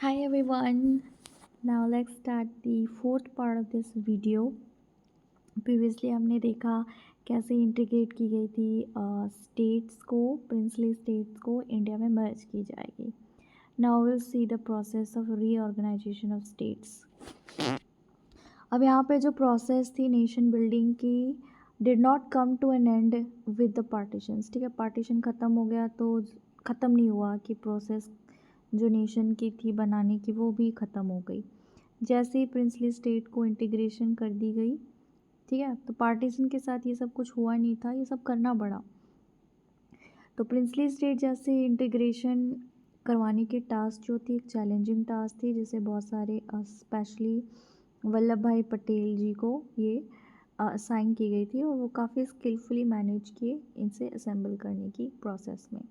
Hi everyone. Now let's start the fourth part of this video. Previously हमने देखा कैसे integrate की गई थी स्टेट्स को, प्रिंसली स्टेट्स को इंडिया में मर्ज की जाएगी. Now we'll see the process of reorganization of states. अब यहाँ पे जो प्रोसेस थी नेशन बिल्डिंग की did not come to an end with the partitions. ठीक है, पार्टीशन ख़त्म हो गया तो ख़त्म नहीं हुआ कि प्रोसेस जो नेशन की थी बनाने की वो भी ख़त्म हो गई. जैसे ही प्रिंसली स्टेट को इंटीग्रेशन कर दी गई, ठीक है, तो पार्टीशन के साथ ये सब कुछ हुआ नहीं था, ये सब करना पड़ा. तो प्रिंसली स्टेट जैसे इंटीग्रेशन करवाने की टास्क जो थी एक चैलेंजिंग टास्क थी, जिसे बहुत सारे स्पेशली वल्लभ भाई पटेल जी को ये असाइन की गई थी और वो काफ़ी स्किलफुली मैनेज किए इनसे असेंबल करने की प्रोसेस में.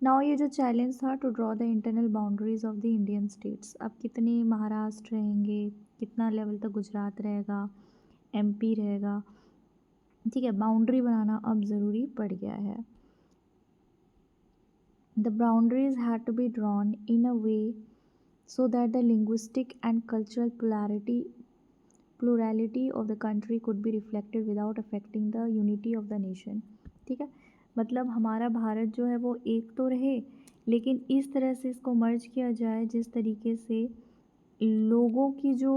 नाउ ये जो चैलेंज था to draw the internal boundaries of the Indian states. अब कितने महाराष्ट्र रहेंगे, कितना लेवल तक गुजरात रहेगा, एमपी रहेगा, ठीक है, बाउंड्री बनाना अब ज़रूरी पड़ गया है. The boundaries had to be drawn in a way so that the linguistic and cultural plurality of the country could be reflected without affecting the unity of the nation. ठीक है, मतलब हमारा भारत जो है वो एक तो रहे, लेकिन इस तरह से इसको मर्ज किया जाए जिस तरीके से लोगों की जो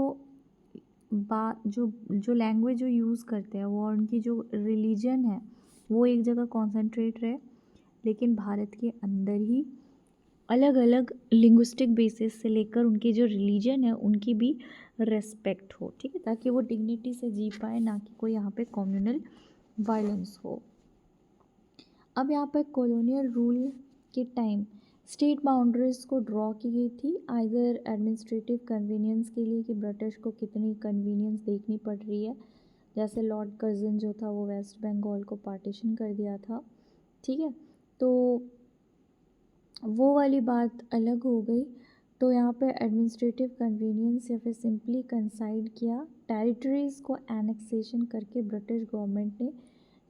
बात जो लैंग्वेज जो यूज़ करते हैं वो और उनकी जो रिलीजन है वो एक जगह कॉन्सेंट्रेट रहे, लेकिन भारत के अंदर ही अलग अलग लिंग्विस्टिक बेसिस से लेकर उनकी जो रिलीजन है उनकी भी रेस्पेक्ट हो. ठीक है, ताकि वो डिग्निटी से जी पाए, ना कि कोई यहाँ पे कम्युनल वायलेंस हो. अब यहाँ पे कॉलोनियल रूल के टाइम स्टेट बाउंड्रीज़ को ड्रॉ की गई थी आइदर एडमिनिस्ट्रेटिव कन्वीनियंस के लिए कि ब्रिटिश को कितनी कन्वीनियंस देखनी पड़ रही है. जैसे लॉर्ड कर्जन जो था वो वेस्ट बंगाल को पार्टीशन कर दिया था. ठीक है, तो वो वाली बात अलग हो गई. तो यहाँ पे एडमिनिस्ट्रेटिव कन्वीनियंस या फिर सिंपली कंसाइड किया, टेरिटरीज़ को एनेक्सेशन करके ब्रिटिश गवर्नमेंट ने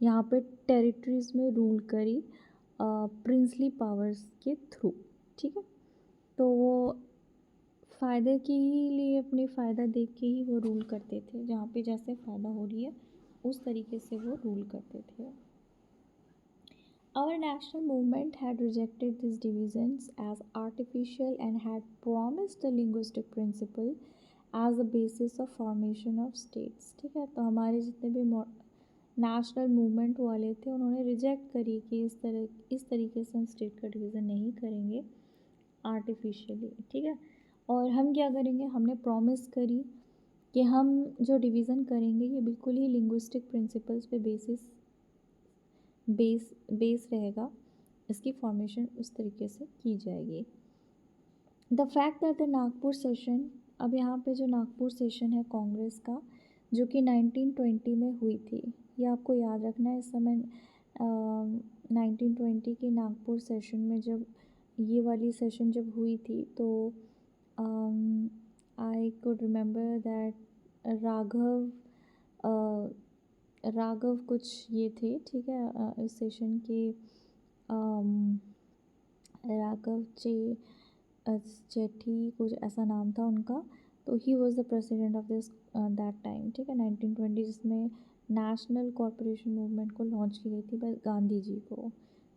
यहाँ पे टेरिटरीज़ में रूल करी प्रिंसली पावर्स के थ्रू. ठीक है, तो वो फ़ायदे के ही लिए अपने फ़ायदा देख के ही वो रूल करते थे, जहाँ पे जैसे फ़ायदा हो रही है उस तरीके से वो रूल करते थे. Our national movement had rejected these divisions as artificial and had promised the linguistic principle as the basis of formation of states. ठीक है, तो हमारे जितने भी नेशनल मूवमेंट वाले थे उन्होंने रिजेक्ट करी कि इस तरीके से हम स्टेट का डिवीज़न नहीं करेंगे आर्टिफिशियली. ठीक है, और हम क्या करेंगे, हमने प्रॉमिस करी कि हम जो डिवीज़न करेंगे ये बिल्कुल ही लिंग्विस्टिक प्रिंसिपल्स पे बेस रहेगा, इसकी फॉर्मेशन उस तरीके से की जाएगी. The fact that the Nagpur session, अब यहाँ पे जो नागपुर सेशन है कांग्रेस का जो कि 1920 में हुई थी, ये आपको याद रखना है. इस समय 1920 की नागपुर सेशन में जब ये वाली सेशन जब हुई थी तो I could remember that Raghav कुछ ये थे. ठीक है, इस सेशन के राघव जेठी कुछ ऐसा नाम था उनका. तो he was the president of this that time. ठीक है, 1920 जिसमें नेशनल कॉरपोरेशन मूवमेंट को लॉन्च की गई थी बाय गांधी जी को,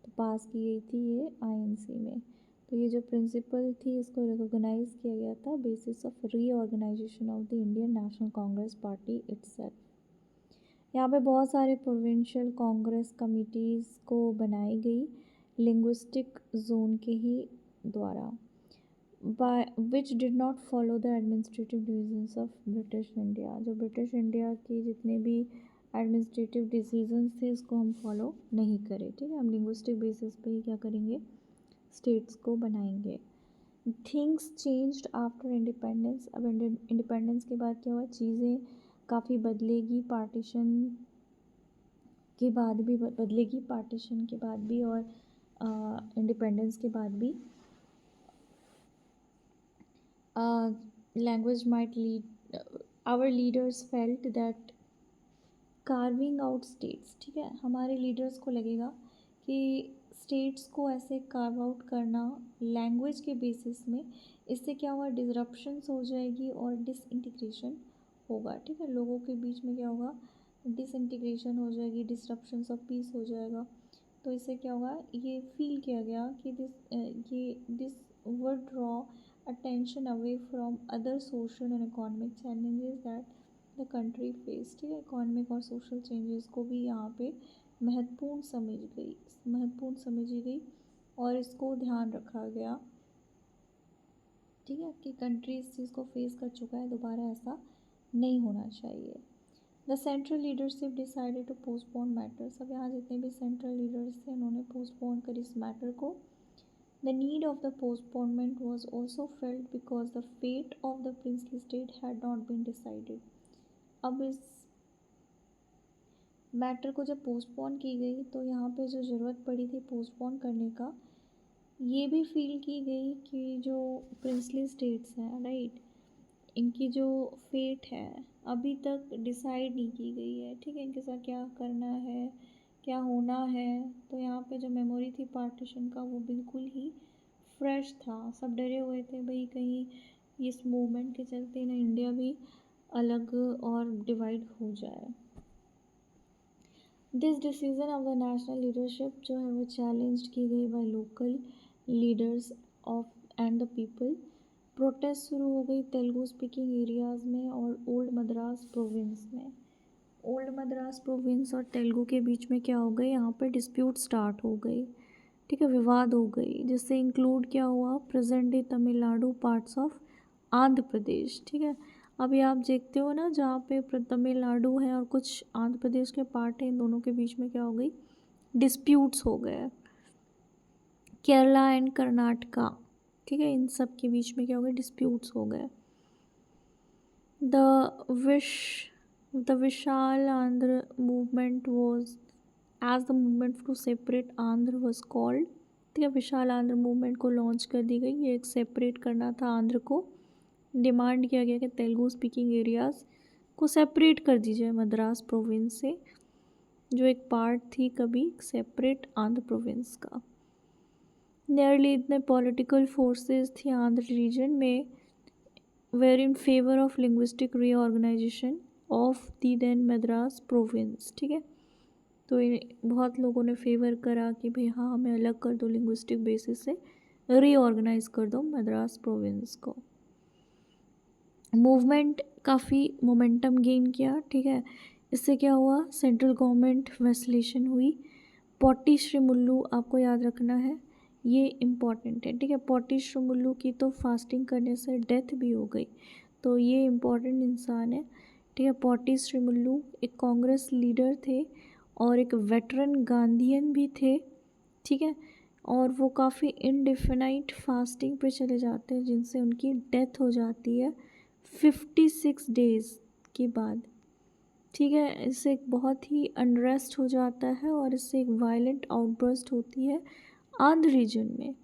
तो पास की गई थी ये आईएनसी में. तो ये जो प्रिंसिपल थी इसको रिकॉग्नाइज किया गया था basis of reorganisation of the Indian National Congress party itself. यहाँ पे बहुत सारे प्रोविंशियल कांग्रेस कमिटीज़ को बनाई गई लिंग्विस्टिक जोन के ही द्वारा, by which did not follow the administrative divisions of British India. जो ब्रिटिश इंडिया की जितने भी एडमिनिस्ट्रेटिव डिसीजंस थे इसको हम फॉलो नहीं करें. ठीक है, हम लिंग्विस्टिक बेसिस पे ही क्या करेंगे, स्टेट्स को बनाएंगे. Things changed after independence. अब इंडिपेंडेंस के बाद क्या हुआ, चीज़ें काफ़ी बदलेगी, पार्टीशन के बाद भी बदलेगी, पार्टीशन के बाद भी और इंडिपेंडेंस के बाद भी. Language might lead, our leaders felt that carving out states. ठीक है, हमारे लीडर्स को लगेगा कि स्टेट्स को ऐसे कार्व आउट करना लैंग्वेज के बेसिस में, इससे क्या होगा, डिसरप्शंस हो जाएगी और डिसइंटीग्रेशन होगा। ठीक है, लोगों के बीच में क्या होगा, डिसइंटीग्रेशन हो जाएगी, डिसरप्शंस ऑफ पीस हो जाएगा। तो इससे क्या होगा, ये फील किया गया कि this would draw attention away from other social and economic challenges that the country face. ठीक है, इकोनॉमिक और सोशल चेंजेस को भी यहाँ पे महत्वपूर्ण समझी गई और इसको ध्यान रखा गया। ठीक है, कि कंट्री इस चीज़ को फेस कर चुका है, दोबारा ऐसा नहीं होना चाहिए। The central leadership decided to postpone matters. अब यहाँ जितने भी सेंट्रल लीडर्स थे उन्होंने पोस्टपोन कर इस मैटर को। The need of the postponement was also felt because the fate of the princely state had not been decided. अब इस मैटर को जब पोस्टपोन की गई तो यहाँ पे जो ज़रूरत पड़ी थी पोस्टपोन करने का, ये भी फील की गई कि जो प्रिंसली स्टेट्स हैं, राइट, इनकी जो फेट है अभी तक डिसाइड नहीं की गई है। ठीक है, इनके साथ क्या करना है, क्या होना है। तो यहाँ पे जो मेमोरी थी पार्टीशन का वो बिल्कुल ही फ्रेश था। सब डरे हुए थे भाई कहीं इस मूवमेंट के चलते ना इंडिया भी अलग और डिवाइड हो जाए। This decision of the national leadership जो है वो चैलेंज की गई by local leaders of and the people. Protest शुरू हो गई तेलुगु स्पीकिंग एरियाज़ में और ओल्ड मद्रास प्रोविंस में। ओल्ड मद्रास प्रोविंस और तेलुगु के बीच में क्या हो गई, यहाँ पे डिस्प्यूट स्टार्ट हो गई। ठीक है, विवाद हो गई, जिससे इंक्लूड क्या हुआ, present day Tamil Nadu, parts of Andhra Pradesh. ठीक है, अभी आप देखते हो ना जहाँ पे तमिलनाडु है और कुछ आंध्र प्रदेश के पार्ट हैं, इन दोनों के बीच में क्या हो गई, डिस्प्यूट्स हो गए। केरला एंड कर्नाटका, ठीक है, इन सब के बीच में क्या हो गया, डिस्प्यूट्स हो गए। The Vishal Andhra movement was as the movement to separate Andhra was called. ठीक है, विशाल आंध्र मूवमेंट को लॉन्च कर दी गई, ये एक सेपरेट करना था आंध्र को। डिमांड किया गया कि तेलुगु स्पीकिंग एरियाज़ को सेपरेट कर दी जाए मद्रास प्रोविंस से, जो एक पार्ट थी कभी सेपरेट आंध्र प्रोविंस का। नियरली इतने पॉलिटिकल फोर्सेस थी आंध्र रीजन में were in favour of linguistic reorganisation of the then Madras province. ठीक है, तो बहुत लोगों ने फेवर करा कि भाई हाँ हमें अलग कर दो, लिंग्विस्टिक बेसिस से रीऑर्गेनाइज कर दो मद्रास प्रोविंस को। मूवमेंट काफ़ी मोमेंटम गेन किया। ठीक है, इससे क्या हुआ, सेंट्रल गवर्नमेंट वैसिलेशन हुई। पोटी श्रीमुल्लू आपको याद रखना है, ये इम्पॉर्टेंट है। ठीक है, पोटी श्रीमुल्लू की तो फास्टिंग करने से डेथ भी हो गई, तो ये इम्पॉर्टेंट इंसान है। ठीक है, पोटी श्रीमुल्लू एक कांग्रेस लीडर थे और एक वेटरन गांधीयन भी थे। ठीक है, और वो काफ़ी इनडिफिनाइट फास्टिंग पे चले जाते हैं जिनसे उनकी डेथ हो जाती है 56 डेज़ के बाद। ठीक है, इससे एक बहुत ही अनरेस्ट हो जाता है और इससे एक वायलेंट आउटबर्स्ट होती है आंध्र रीजन में।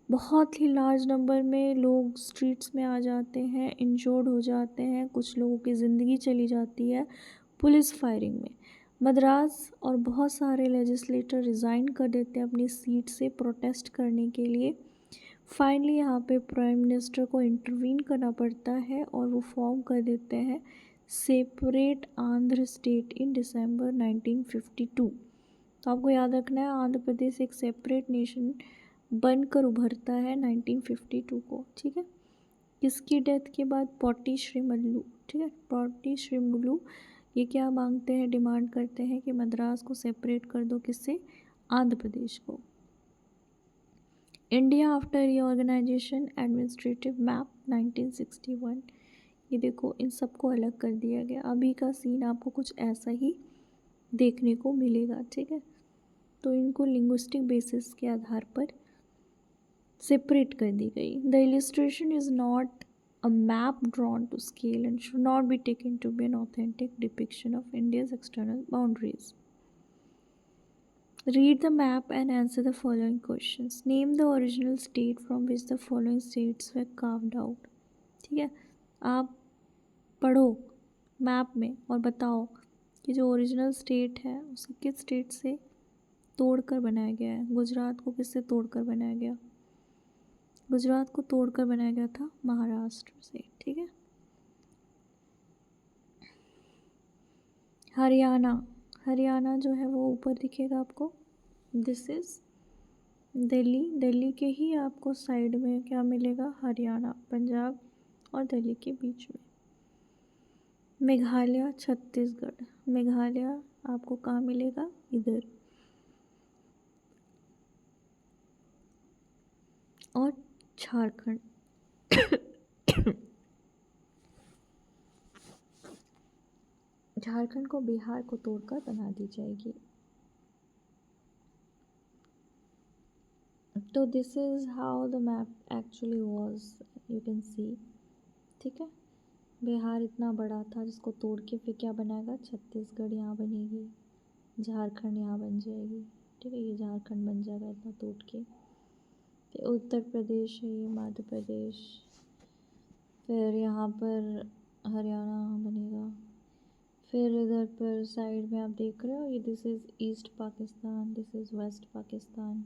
बहुत ही लार्ज नंबर में लोग स्ट्रीट्स में आ जाते हैं, इंजर्ड हो जाते हैं, कुछ लोगों की ज़िंदगी चली जाती है पुलिस फायरिंग में। मद्रास और बहुत सारे लेजिस्लेटर रिज़ाइन कर देते हैं अपनी सीट से प्रोटेस्ट करने के लिए। फाइनली यहाँ पे प्राइम मिनिस्टर को इंटरवीन करना पड़ता है और वो फॉर्म कर देते हैं सेपरेट आंध्र स्टेट इन दिसंबर 1952। तो आपको याद रखना है आंध्र प्रदेश एक सेपरेट नेशन बनकर उभरता है 1952 को। ठीक है, किसकी डेथ के बाद, पोटी श्रीमुल्लू। ठीक है, पोटी श्रीमुल्लू ये क्या मांगते हैं, डिमांड करते हैं कि मद्रास को सेपरेट कर दो, किससे, आंध्र प्रदेश को। India after reorganisation administrative map 1961। ये देखो इन सबको अलग कर दिया गया। अभी का सीन आपको कुछ ऐसा ही देखने को मिलेगा। ठीक है, तो इनको लिंग्विस्टिक बेसिस के आधार पर सेपरेट कर दी गई। The illustration is not a map drawn to scale and should not be taken to be an authentic depiction of India's external boundaries. Read the map and answer the following questions. Name the original state from which the following states were carved out. ठीक है, आप पढ़ो map में और बताओ कि जो original state है उसे किस स्टेट से तोड़कर बनाया गया है? गुजरात को किससे तोड़कर बनाया गया? गुजरात को तोड़कर बनाया गया था महाराष्ट्र से, ठीक है। हरियाणा, हरियाणा जो है वो ऊपर दिखेगा आपको, दिस इज दिल्ली। दिल्ली के ही आपको साइड में क्या मिलेगा? हरियाणा, पंजाब और दिल्ली के बीच में मेघालय, छत्तीसगढ़। मेघालय आपको कहाँ मिलेगा? इधर। और झारखंड झारखंड को बिहार को तोड़कर बना दी जाएगी। तो this is how the map actually was, you can see, ठीक है। बिहार इतना बड़ा था जिसको तोड़ के फिर क्या बनाएगा? छत्तीसगढ़ यहाँ बनेगी, झारखंड यहाँ बन जाएगी, ठीक है। ये झारखंड बन जाएगा इतना तोड़ के। फिर उत्तर प्रदेश है ये, मध्य प्रदेश, फिर यहाँ पर हरियाणा बनेगा। फिर इधर पर साइड में आप देख रहे हो ये, this is East Pakistan, this is West Pakistan.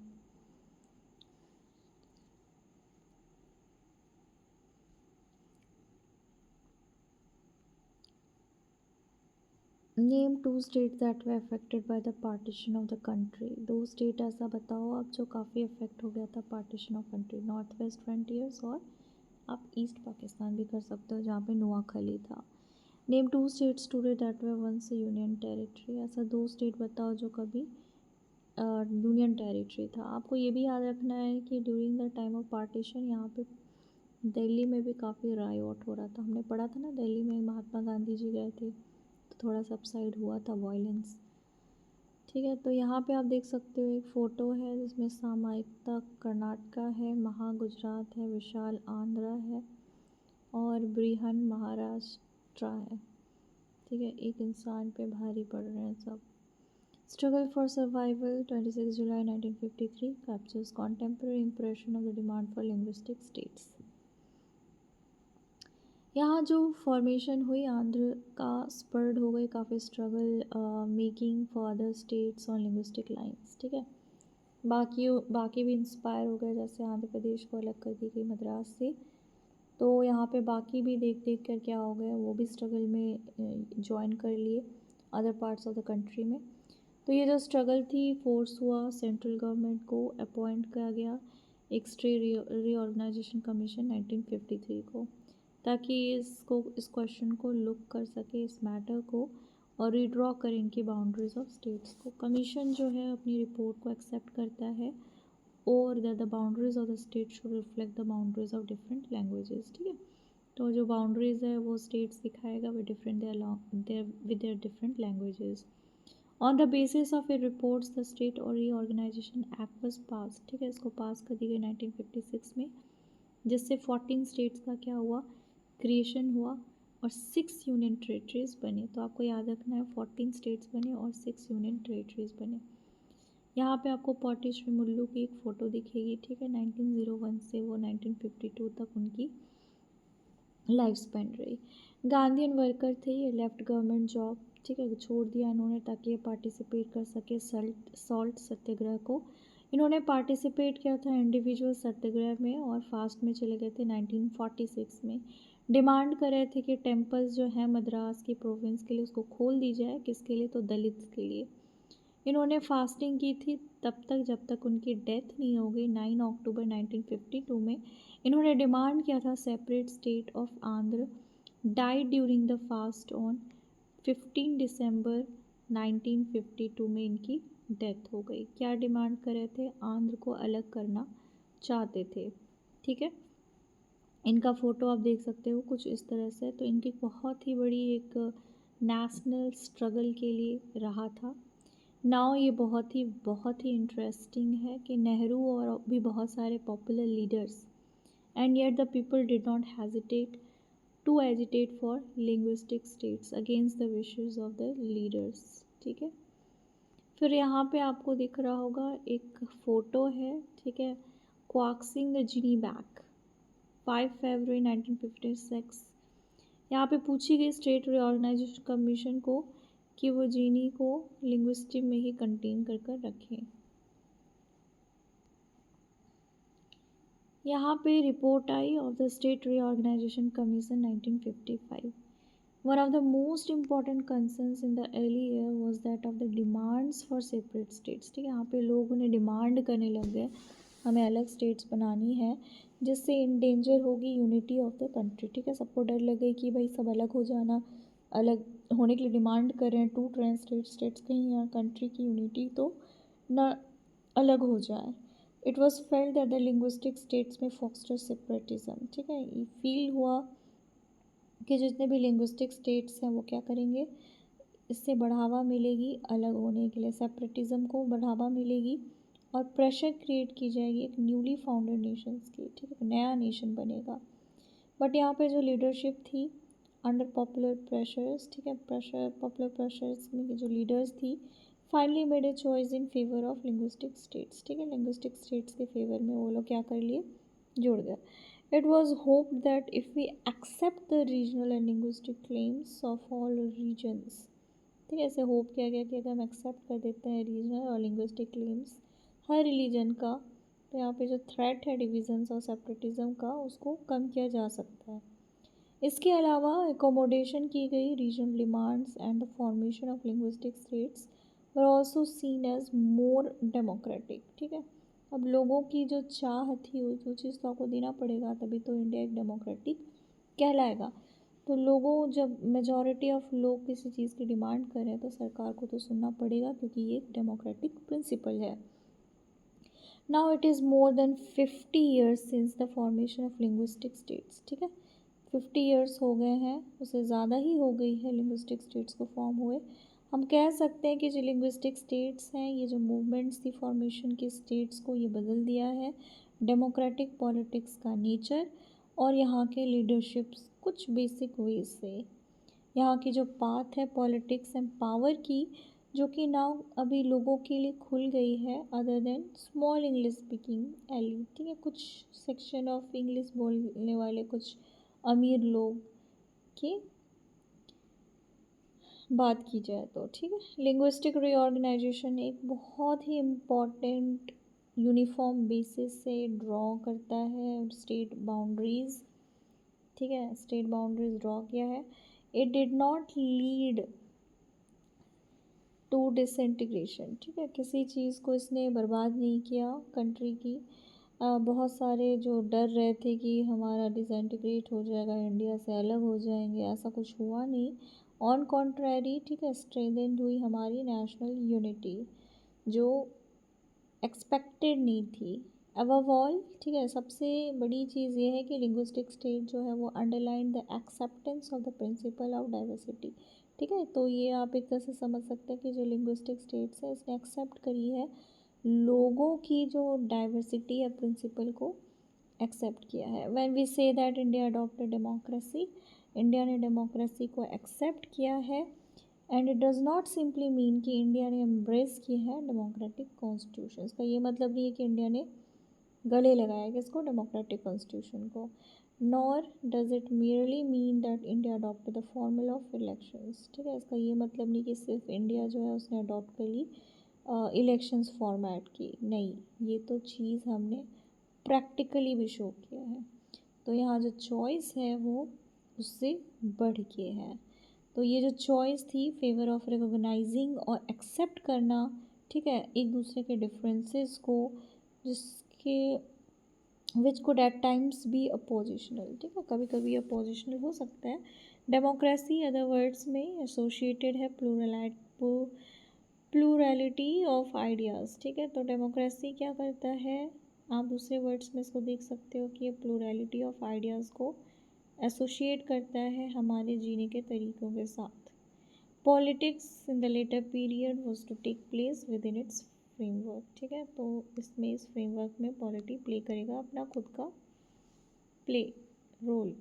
Name 2 state that were affected by the partition of the country. 2 state ऐसा बताओ आप जो काफ़ी अफेक्ट हो गया था partition of country. North West Frontiers और आप ईस्ट पाकिस्तान भी कर सकते हो जहाँ पे नोआखली था। Name 2 states today that were once union territory. ऐसा 2 स्टेट बताओ जो कभी यूनियन टेरिटरी था। आपको ये भी याद रखना है कि during the time of partition यहाँ पे दिल्ली में भी काफ़ी रायोट हो रहा था। हमने पढ़ा था ना, दिल्ली में महात्मा गांधी जी गए थे तो थोड़ा सबसाइड हुआ था वायलेंस, ठीक है। तो यहाँ पे आप देख सकते हो एक फ़ोटो है जिसमें सामायिकता कर्नाटका है, महा गुजरात है, विशाल आंध्रा है और बृहन महाराष्ट्र है, ठीक है। एक इंसान पे भारी पड़ रहे हैं सब। Struggle for survival 26 July 1953 captures contemporary impression of the demand for linguistic states. यहाँ जो फॉर्मेशन हुई आंध्र का, स्पर्ड हो गई काफ़ी struggle making for other states on linguistic lines, ठीक है। बाकी भी इंस्पायर हो गए, जैसे आंध्र प्रदेश को अलग कर दी गई मद्रास से, तो यहाँ पे बाकी भी देख देख कर क्या हो गया, वो भी स्ट्रगल में ज्वाइन कर लिए other parts of the country में। तो ये जो स्ट्रगल थी, फोर्स हुआ सेंट्रल गवर्नमेंट को अपॉइंट किया गया एक स्टेट रीऑर्गेनाइजेशन कमीशन 1953 को, ताकि इस क्वेश्चन को लुक कर सके, इस मैटर को, और रीड्रॉ करें इनकी बाउंड्रीज ऑफ स्टेट्स को। कमीशन जो है अपनी रिपोर्ट को एक्सेप्ट करता है और that the boundaries of the state should reflect the boundaries of different languages, ठीक है। तो जो बाउंड्रीज है वो स्टेट्स दिखाएगा with different their different languages. On the basis of a reports the state और रीऑर्गेनाइजेशन एक्ट वाज पास, ठीक है। इसको पास कर दी गई 1956 में, जिससे 14 स्टेट्स का क्या हुआ? क्रिएशन हुआ और 6 यूनियन टेरिटरीज बने। तो आपको याद रखना है 14 स्टेट्स बने और 6 यूनियन टेरिटरीज बने। यहाँ पे आपको पोटी श्री मुल्लू की एक फ़ोटो दिखेगी, ठीक है। 1901 से वो 1952 तक उनकी लाइफ स्पेंड रही। गांधीयन वर्कर थे ये, लेफ्ट गवर्नमेंट जॉब, ठीक है, छोड़ दिया इन्होंने ताकि ये पार्टिसिपेट कर सके सॉल्ट सत्याग्रह को। इन्होंने पार्टिसिपेट किया था इंडिविजुअल सत्याग्रह में और फास्ट में चले गए थे 1946 में। डिमांड कर रहे थे कि टेम्पल्स जो है मद्रास की प्रोविंस के लिए उसको खोल दी जाए, किसके लिए? तो दलित के लिए। इन्होंने फास्टिंग की थी तब तक जब तक उनकी डेथ नहीं हो गई 9 अक्टूबर 1952 में। इन्होंने डिमांड किया था separate state of Andhra, died during the fast on 15 दिसंबर 1952 में इनकी डेथ हो गई। क्या डिमांड कर रहे थे? आंध्र को अलग करना चाहते थे, ठीक है। इनका फ़ोटो आप देख सकते हो कुछ इस तरह से। तो इनकी बहुत ही बड़ी एक नेशनल स्ट्रगल के लिए रहा था। नाउ ये बहुत ही इंटरेस्टिंग है कि नेहरू और भी बहुत सारे popular leaders, and yet the people did not hesitate to agitate for linguistic states against the wishes of the leaders, ठीक है। फिर यहाँ पे आपको दिख रहा होगा एक फ़ोटो है, ठीक है, क्वाक्सिंग द जिनी बैक 5 फरवरी 1956। यहाँ पे पूछी गई स्टेट रीऑर्गेनाइजेशन कमीशन को कि वो जीनी को लिंग्विस्टिक में ही कंटेन कर कर रखें। यहाँ पे रिपोर्ट आई of the state reorganisation commission 1955. One of the most important concerns in the early year was that of the demands for separate states. ठीक है, यहाँ पे लोग उन्हें डिमांड करने लग गए हमें अलग स्टेट्स बनानी है जिससे इंडेंजर होगी यूनिटी ऑफ द कंट्री. ठीक है, सबको डर लगे कि भाई सब अलग हो जाना, अलग होने के लिए डिमांड कर रहे हैं, टूट रहे हैं स्टेट्स कहीं यहाँ कंट्री की यूनिटी तो ना अलग हो जाए. It was failed that the linguistic states में फॉक्स्टर सेपरेटिज्म. ठीक है, ये फील हुआ कि जितने भी लिंग्विस्टिक स्टेट्स हैं वो क्या करेंगे, इससे बढ़ावा मिलेगी अलग होने के लिए, सेपरेटिज्म को बढ़ावा मिलेगी और प्रेशर क्रिएट की जाएगी एक न्यूली फाउंडेड नेशंस की. ठीक है, नया नेशन बनेगा. बट यहाँ पे जो लीडरशिप थी अंडर पॉपुलर प्रेशर्स, ठीक है, पॉपुलर प्रेशर्स में जो लीडर्स थी finally made a choice in favour of linguistic states. ठीक है, लिंग्विस्टिक स्टेट्स के फेवर में वो लोग क्या कर लिए, जुड़ गए. It was hoped that if we accept the regional and linguistic claims of all regions, ठीक है, ऐसे होप किया गया कि अगर हम एक्सेप्ट कर देते हैं रीजनल और लिंग्विस्टिक क्लेम्स हर रिलीजन का, तो यहाँ पे जो थ्रेट है डिविजन्स और सेपरेटिज्म का उसको कम किया जा सकता है. इसके अलावा एकोमोडेशन की गई regional demands and the formation of linguistic states were also seen as more democratic. ठीक है, अब लोगों की जो चाह थी वो चीज़ तो आपको देना पड़ेगा, तभी तो इंडिया एक डेमोक्रेटिक कहलाएगा. तो लोगों जब मेजॉरिटी ऑफ लोग किसी चीज़ की डिमांड करें तो सरकार को तो सुनना पड़ेगा क्योंकि ये एक डेमोक्रेटिक प्रिंसिपल है. Now it is more than 50 years since the formation of linguistic states. ठीक है, 50 ईयर्स हो गए हैं, उससे ज़्यादा ही हो गई है लिंग्विस्टिक स्टेट्स को फॉर्म हुए. हम कह सकते हैं कि जो लिंग्विस्टिक स्टेट्स हैं, ये जो मूवमेंट्स थी फॉर्मेशन की स्टेट्स को, ये बदल दिया है डेमोक्रेटिक पॉलिटिक्स का नेचर और यहाँ के लीडरशिप्स कुछ बेसिक वेज से. यहाँ की जो पाथ है पॉलिटिक्स एंड पावर की, जो कि नाउ अभी लोगों के लिए खुल गई है other than small English speaking elite. ठीक है, कुछ सेक्शन ऑफ इंग्लिश बोलने वाले कुछ अमीर लोग की बात की जाए तो. ठीक है, लिंग्विस्टिक रीऑर्गेनाइजेशन एक बहुत ही इम्पॉर्टेंट यूनिफॉर्म बेसिस से ड्रॉ करता है स्टेट बाउंड्रीज. ठीक है, स्टेट बाउंड्रीज ड्रॉ किया है. It did not lead to disintegration. ठीक है, किसी चीज़ को इसने बर्बाद नहीं किया कंट्री की. बहुत सारे जो डर रहे थे कि हमारा डिसइंटीग्रेट हो जाएगा, इंडिया से अलग हो जाएंगे, ऐसा कुछ हुआ नहीं. ऑन कॉन्ट्रेरी, ठीक है, स्ट्रेंथेंड हुई हमारी नेशनल यूनिटी जो एक्सपेक्टेड नहीं थी. अबव ऑल, ठीक है, सबसे बड़ी चीज़ ये है कि लिंग्विस्टिक स्टेट जो है वो underline the acceptance of the principle of diversity. ठीक है, तो ये आप एक तरह से समझ सकते हैं कि जो लिंग्विस्टिक स्टेट्स है इसने एक्सेप्ट करी है लोगों की जो डाइवर्सिटी है प्रिंसिपल को एक्सेप्ट किया है. When we say that India adopted democracy, India ने डेमोक्रेसी को एक्सेप्ट किया है. And it does not simply mean कि इंडिया ने एम्ब्रेस किया है डेमोक्रेटिक कॉन्स्टिट्यूशन का. ये मतलब नहीं है कि इंडिया ने गले लगाया किसको, डेमोक्रेटिक कॉन्स्टिट्यूशन को. Nor does it merely mean that India adopted the formula of elections. ठीक है, इसका ये मतलब नहीं कि सिर्फ इंडिया जो है उसने अडॉप्ट कर ली इलेक्शंस फॉर्मेट की. नहीं, ये तो चीज़ हमने प्रैक्टिकली भी शो किया है. तो यहाँ जो चॉइस है वो उससे बढ़ के है. तो ये जो चॉइस थी फेवर ऑफ रिकॉग्नाइजिंग और एक्सेप्ट करना, ठीक है, एक दूसरे के डिफरेंसेस को, जिसके which could at times be oppositional. ठीक है, कभी कभी अपोजिशनल हो सकता है. डेमोक्रेसी अदर वर्ड्स में एसोसिएटेड है प्लूरलिटी ऑफ आइडियाज़. ठीक है, तो डेमोक्रेसी क्या करता है, आप दूसरे वर्ड्स में इसको देख सकते हो कि ये प्लूरलिटी ऑफ आइडियाज़ को एसोशिएट करता है हमारे जीने के तरीक़ों के साथ. Politics in the latter period was to take place within its framework. ठीक है, तो इसमें इस फ्रेमवर्क में पॉलिटी प्ले करेगा अपना खुद का play role.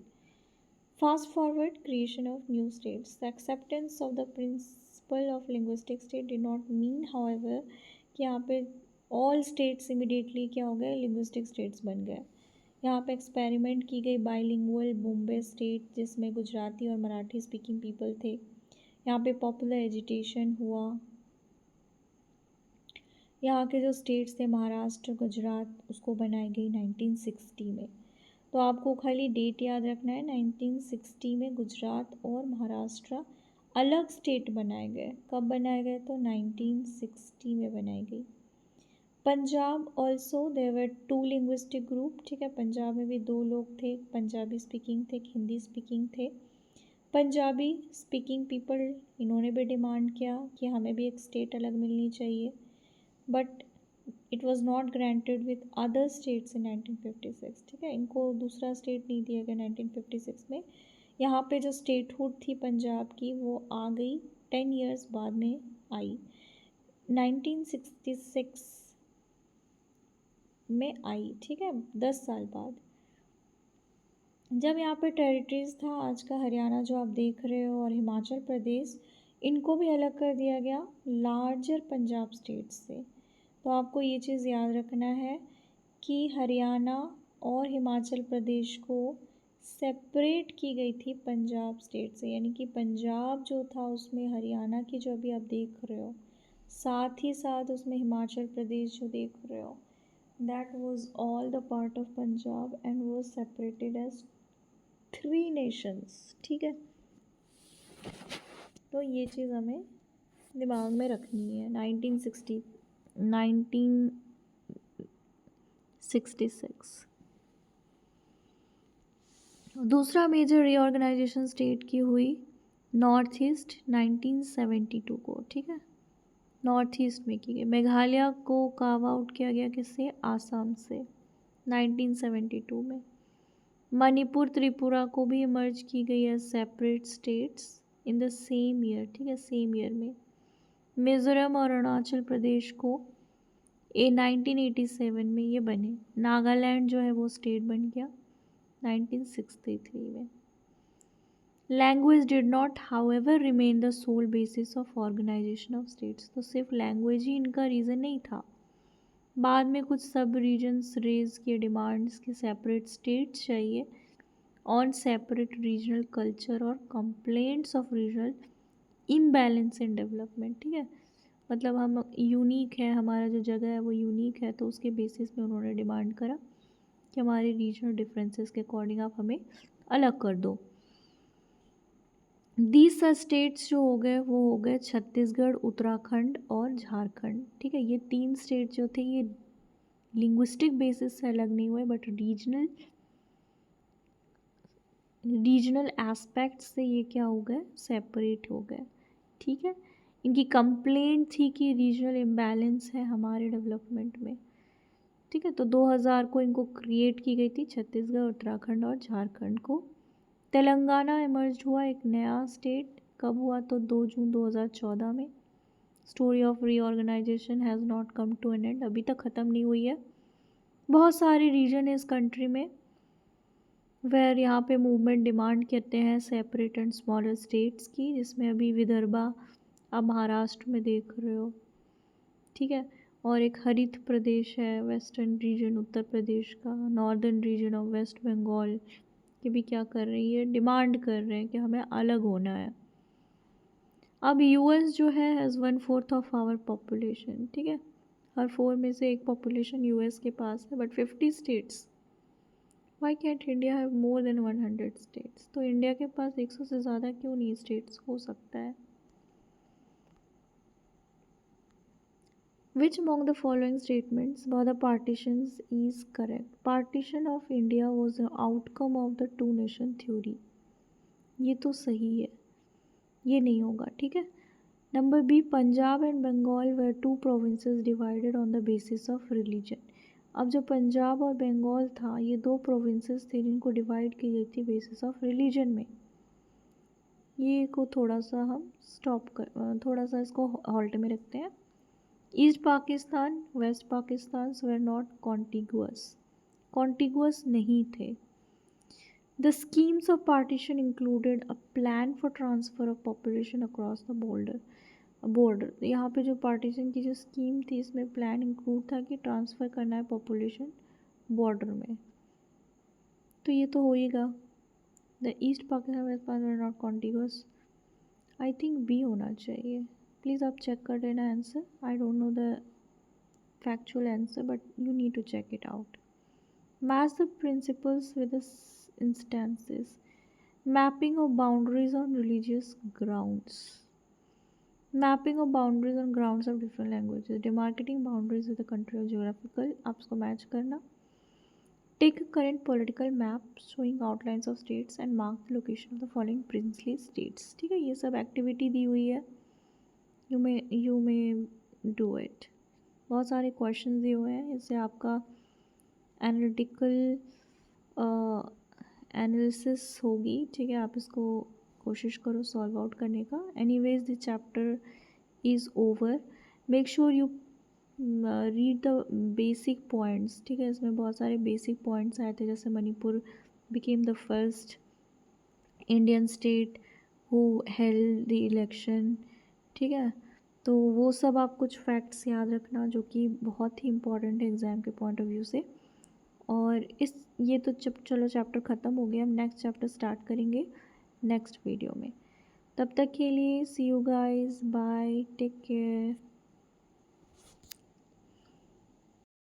Fast forward, creation of new states. The acceptance of the principle of linguistic state did not mean, however, कि यहाँ पे all states immediately क्या हो गए, linguistic states बन गए. यहाँ पे एक्सपेरिमेंट की गई बाइलिंगुअल बॉम्बे स्टेट जिसमें गुजराती और मराठी स्पीकिंग पीपल थे. यहाँ पे पॉपुलर एजिटेशन हुआ यहाँ के जो स्टेट्स थे महाराष्ट्र गुजरात, उसको बनाई गई 1960 में। तो आपको खाली डेट याद रखना है, 1960 में गुजरात और महाराष्ट्र अलग स्टेट बनाए गए। कब बनाए गए? तो 1960 में बनाई गई। Punjab also there two linguistic group, ठीक है, पंजाब में भी दो लोग थे, पंजाबी स्पीकिंग थे, हिंदी स्पीकिंग थे। पंजाबी स्पीकिंग पीपल, इन्होंने भी डिमांड किया कि हमें भी एक स्टेट अलग मिलनी चाहिए, but it was not granted with other states in 1956, ठीक है, इनको दूसरा स्टेट नहीं दिया गया 1956 में। यहाँ पे जो स्टेटहुड थी पंजाब की वो आ गई 10 ईयर्स बाद में आई, 1966 में आई, ठीक है, 10 साल बाद। जब यहाँ पे टेरिटरीज था, आज का हरियाणा जो आप देख रहे हो और हिमाचल प्रदेश, इनको भी अलग कर दिया गया लार्जर पंजाब स्टेट से। तो आपको ये चीज़ याद रखना है कि हरियाणा और हिमाचल प्रदेश को सेपरेट की गई थी पंजाब स्टेट से, यानी कि पंजाब जो था उसमें हरियाणा की जो अभी आप देख रहे हो, साथ ही साथ उसमें हिमाचल प्रदेश जो देख रहे हो, that was all the part of Punjab and was separated as 3 nations, ठीक है। तो ये चीज़ हमें दिमाग में रखनी है। 1966 दूसरा मेजर रीऑर्गेनाइजेशन स्टेट की हुई नॉर्थ ईस्ट 1972 को, ठीक है, नॉर्थ ईस्ट में की गई। मेघालय को कार्व आउट किया गया किससे? आसाम से 1972 में। मणिपुर त्रिपुरा को भी इमर्ज की गई है separate states in the same year, ठीक है, सेम ईयर में। मिज़ोरम और अरुणाचल प्रदेश को 1987 में ये बने। नागालैंड जो है वो स्टेट बन गया 1963 में। Language did not however remain the sole basis of organisation of states. तो सिर्फ लैंग्वेज ही इनका रीज़न नहीं था, बाद में कुछ सब रीजन्स रेज किए डिमांड्स कि सेपरेट स्टेट्स चाहिए ऑन सेपरेट रीजनल कल्चर और complaints of regional imbalance in development, ठीक है, मतलब हम यूनिक है, हमारा जो जगह है वो यूनिक है, तो उसके बेसिस पे उन्होंने डिमांड करा कि हमारे रीजनल डिफरेंसेस के अकॉर्डिंग आप हमें अलग कर दो। दीज स्टेट्स जो हो गए वो हो गए छत्तीसगढ़, उत्तराखंड और झारखंड, ठीक है। ये 3 स्टेट जो थे ये लिंग्विस्टिक बेसिस से अलग नहीं हुए, बट रीजनल एस्पेक्ट से ये क्या हो गए? सेपरेट हो गए, ठीक है। इनकी कंप्लेंट थी कि रीजनल इम्बैलेंस है हमारे डेवलपमेंट में, ठीक है। तो 2000 को इनको क्रिएट की गई थी, छत्तीसगढ़, उत्तराखंड और झारखंड को। तेलंगाना इमर्ज हुआ एक नया स्टेट, कब हुआ? तो 2 जून 2014 में। Story of reorganisation has not come to an end, अभी तक ख़त्म नहीं हुई है। बहुत सारे रीजन है इस कंट्री में वेर यहाँ पे मूवमेंट डिमांड करते हैं सेपरेट एंड स्मॉलर स्टेट्स की, जिसमें अभी विदर्भा आप महाराष्ट्र में देख रहे हो, ठीक है, और एक हरित प्रदेश है वेस्टर्न रीजन उत्तर प्रदेश का, northern region of West Bengal के भी क्या कर रही है? डिमांड कर रहे हैं कि हमें अलग होना है। अब यूएस जो है हैज़ 1/4 ऑफ आवर पॉपुलेशन, ठीक है, हर 4 में से एक पॉपुलेशन यूएस के पास है, but 50 states. Why can't India have more than 100 states? तो इंडिया के पास 100 से ज़्यादा क्यों नहीं स्टेट्स हो सकता है? Which among the following statements about the partitions is correct? Partition of India was an outcome of the two nation theory. ये तो सही है, ये नहीं होगा, ठीक है। Number B, Punjab and Bengal were 2 provinces divided on the basis of religion. अब जो पंजाब और बंगाल था ये 2 प्रोविंसेस थे जिनको डिवाइड की गई थी बेसिस ऑफ रिलीजन में। ये को थोड़ा सा हम थोड़ा सा इसको हॉल्ट में रखते हैं। East Pakistan, West Pakistan were not contiguous नहीं थे। The schemes of partition included a plan for transfer of population across the border. यहाँ पे जो पार्टीशन की जो स्कीम थी इसमें प्लान इंक्लूड था कि ट्रांसफ़र करना है पॉपुलेशन बॉर्डर में, तो ये तो होएगा। The East Pakistan West Pakistan not contiguous, I think B होना चाहिए। प्लीज़ आप चेक कर लेना answer, I don't know the factual answer, but you need to check it out. Match the principles with the instances. Mapping of boundaries on religious grounds. Mapping of boundaries on grounds of different languages. Demarcating boundaries with the country or geographical. आप उसको match करना. Take a current political map showing outlines of states and mark the location of the following princely states. ठीक है, ये सब activity दी हुई है. You may do it. बहुत सारे क्वेश्चन दिए हुए हैं. इससे आपका एनालिटिकल एनालिसिस होगी. ठीक है, आप इसको कोशिश करो सॉल्व आउट करने का. Anyways the chapter is over. Make sure you read the basic points. ठीक है, इसमें बहुत सारे बेसिक पॉइंट्स आए थे, जैसे Manipur became the first Indian state who held the election. ठीक है, तो वो सब आप कुछ फैक्ट्स याद रखना जो कि बहुत ही इम्पॉर्टेंट है एग्ज़ाम के पॉइंट ऑफ व्यू से. और ये तो चलो चैप्टर ख़त्म हो गया. हम नेक्स्ट चैप्टर स्टार्ट करेंगे नेक्स्ट वीडियो में. तब तक के लिए see you guys, bye, take care.